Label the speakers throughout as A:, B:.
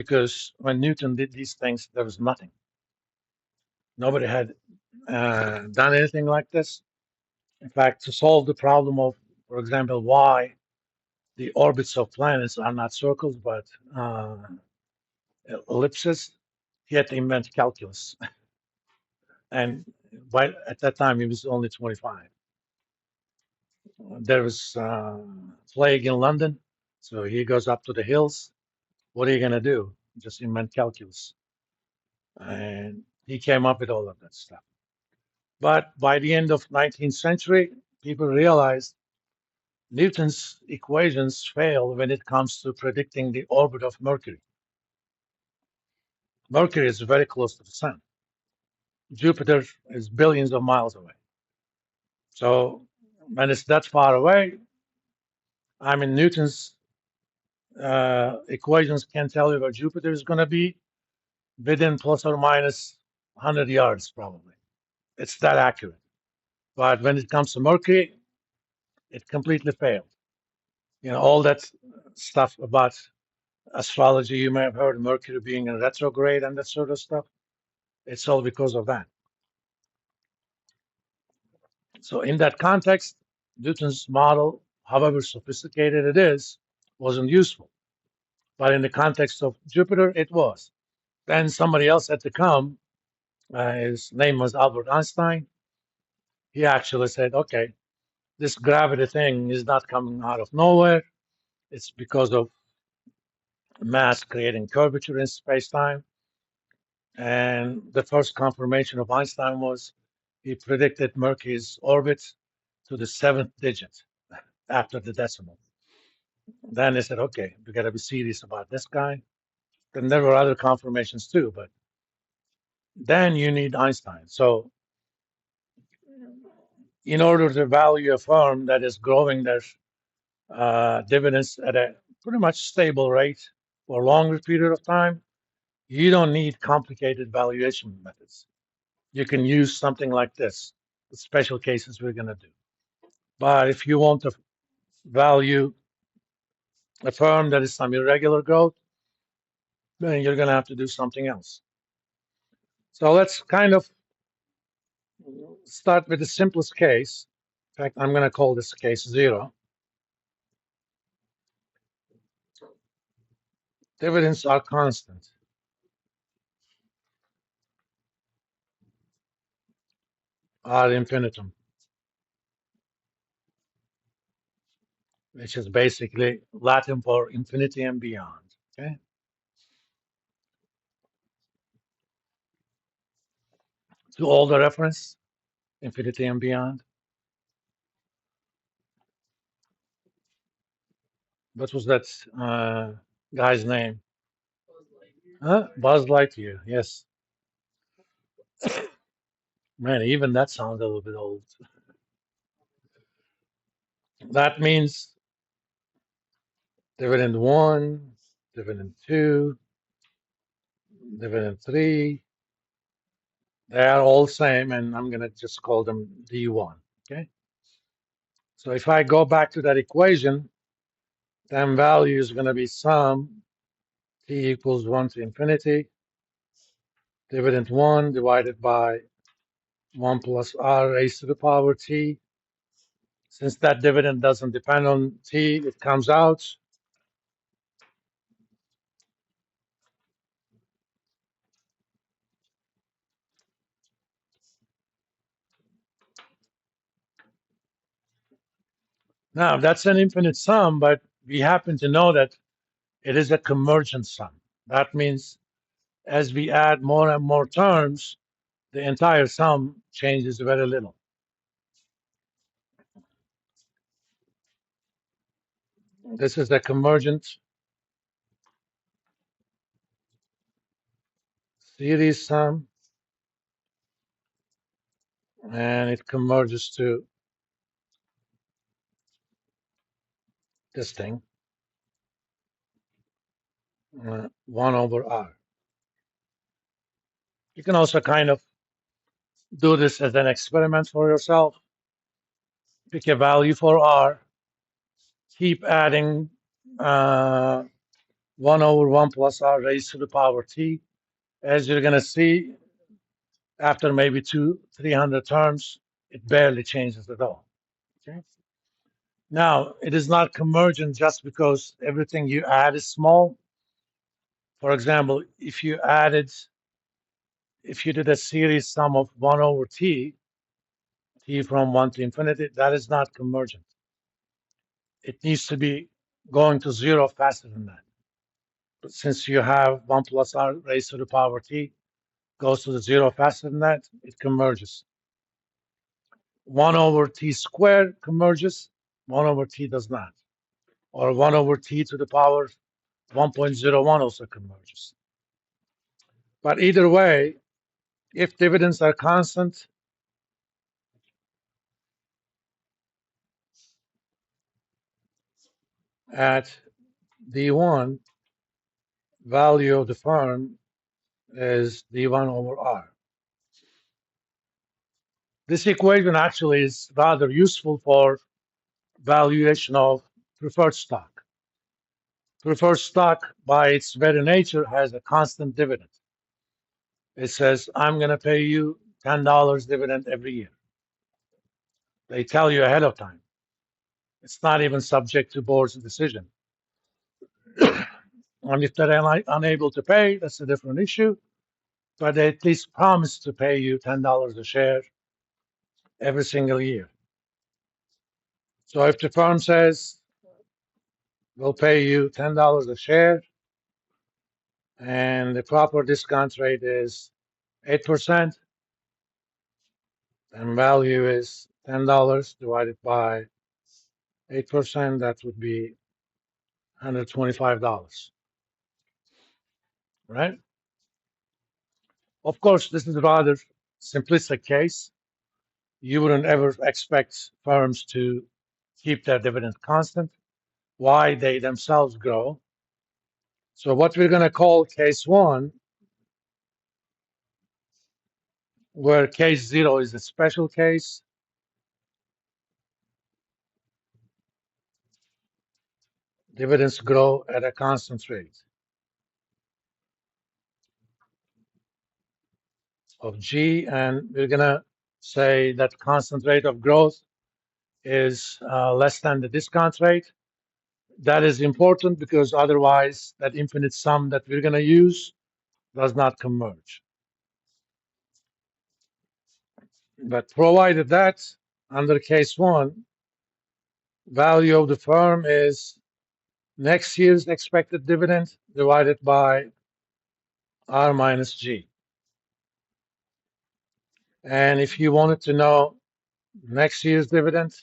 A: because when Newton did these things, there was nothing. Nobody had done anything like this. In fact, to solve the problem of, for example, why the orbits of planets are not circles but ellipses, he had to invent calculus. And at that time, he was only 25. There was plague in London, so he goes up to the hills. What are you going to do? Just invent calculus. And he came up with all of that stuff. But by the end of 19th century, people realized Newton's equations fail when it comes to predicting the orbit of Mercury. Mercury is very close to the sun. Jupiter is billions of miles away. So when it's that far away, I mean, Newton's equations can tell you where Jupiter is going to be within plus or minus 100 yards, probably. It's that accurate. But when it comes to Mercury, it completely failed. You know, all that stuff about astrology, you may have heard Mercury being in retrograde and that sort of stuff. It's all because of that. So in that context, Newton's model, however sophisticated it is, wasn't useful. But in the context of Jupiter, it was. Then somebody else had to come. His name was Albert Einstein. He actually said, okay, this gravity thing is not coming out of nowhere. It's because of mass creating curvature in space-time. And the first confirmation of Einstein was he predicted Mercury's orbit to the 7th digit after the decimal. Then they said, okay, we got to be serious about this guy. Then there were other confirmations too, but then you need Einstein. So in order to value a firm that is growing their dividends at a pretty much stable rate for a longer period of time, you don't need complicated valuation methods. You can use something like this, the special cases we're going to do. But if you want to value a firm that is some irregular growth, then you're going to have to do something else. So let's kind of start with the simplest case. In fact, I'm going to call this case 0. Dividends are constant. Ad infinitum, which is basically Latin for infinity and beyond. Okay. To all the reference, infinity and beyond. What was that guy's name? Huh? Buzz Lightyear. Yes. Man, even that sounds a little bit old. That means dividend 1, dividend 2, dividend 3. They are all same, and I'm going to just call them D1. Okay. So if I go back to that equation, then value is going to be sum t equals 1 to infinity, dividend 1 divided by 1 plus r raised to the power t. Since that dividend doesn't depend on t, it comes out. Now, that's an infinite sum, but we happen to know that it is a convergent sum. That means as we add more and more terms, the entire sum changes very little. This is a convergent series sum, and it converges to this thing, 1 over r. You can also kind of do this as an experiment for yourself. Pick a value for r, keep adding 1 over 1 plus r raised to the power t. As you're going to see, after maybe 300 terms, it barely changes at all. Okay. Now, it is not convergent just because everything you add is small. For example, if you did a series sum of 1 over t, t from 1 to infinity, that is not convergent. It needs to be going to 0 faster than that. But since you have 1 plus r raised to the power t goes to the 0 faster than that, it converges. 1 over t squared converges, 1 over t does not. Or 1 over t to the power 1.01 also converges. But either way, if dividends are constant, at d1, value of the firm is d1 over r. This equation actually is rather useful for valuation of preferred stock. Preferred stock, by its very nature, has a constant dividend. It says, I'm going to pay you $10 dividend every year. They tell you ahead of time. It's not even subject to board's decision. And if they're unable to pay, that's a different issue. But they at least promise to pay you $10 a share every single year. So if the firm says, we'll pay you $10 a share, and the proper discount rate is 8%, and value is $10 divided by 8%, that would be $125, right? Of course, this is a rather simplistic case. You wouldn't ever expect firms to keep their dividend constant. Why? They themselves grow. So what we're going to call case one, where case zero is a special case, dividends grow at a constant rate of G, and we're going to say that constant rate of growth is less than the discount rate. That is important because otherwise that infinite sum that we're going to use does not converge. But provided that, under case one, value of the firm is next year's expected dividend divided by R minus G. And if you wanted to know next year's dividend,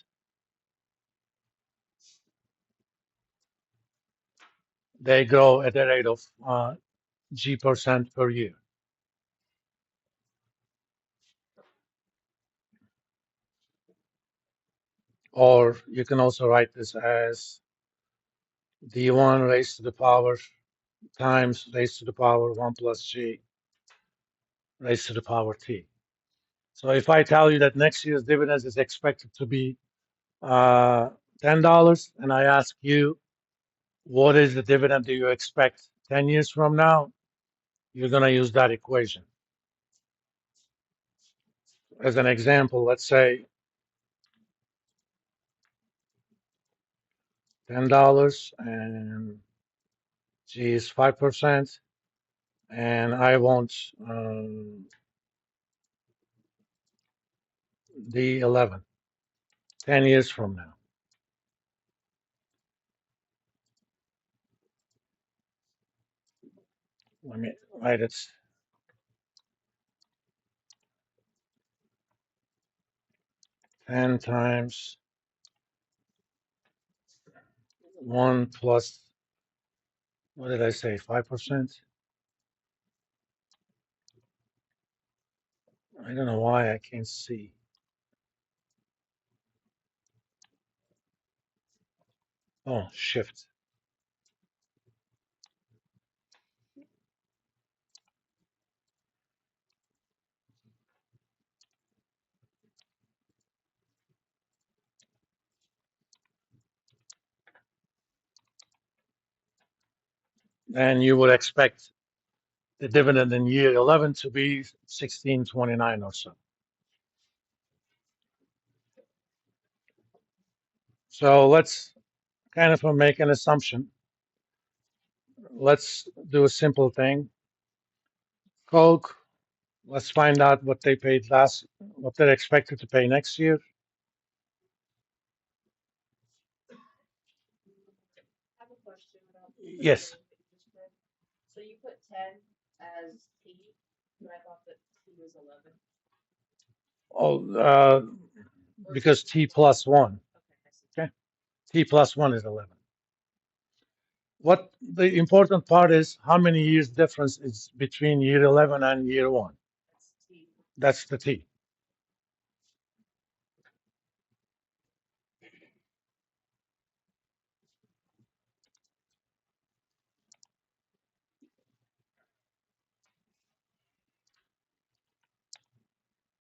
A: they grow at a rate of G% per year. Or you can also write this as D1 raised to the power times raised to the power 1 plus G raised to the power T. So if I tell you that next year's dividend is expected to be $10, and I ask you, what is the dividend do you expect 10 years from now? You're going to use that equation. As an example, let's say $10 and G is 5%, and I want D11 10 years from now. Let me write it. Ten times 1 plus, what did I say, 5%? I don't know why I can't see. Oh, shift. and you would expect the dividend in year 11 to be 16.29 or so. So let's kind of make an assumption. Let's do a simple thing. Coke, let's find out what they paid what they're expected to pay next year.
B: I have a question about
A: Yes.
B: So you put 10 as T, but I thought that T was 11.
A: Oh, because T plus 1. Okay. T plus 1 is 11. What the important part is how many years difference is between year 11 and year 1.
B: That's T.
A: That's the T.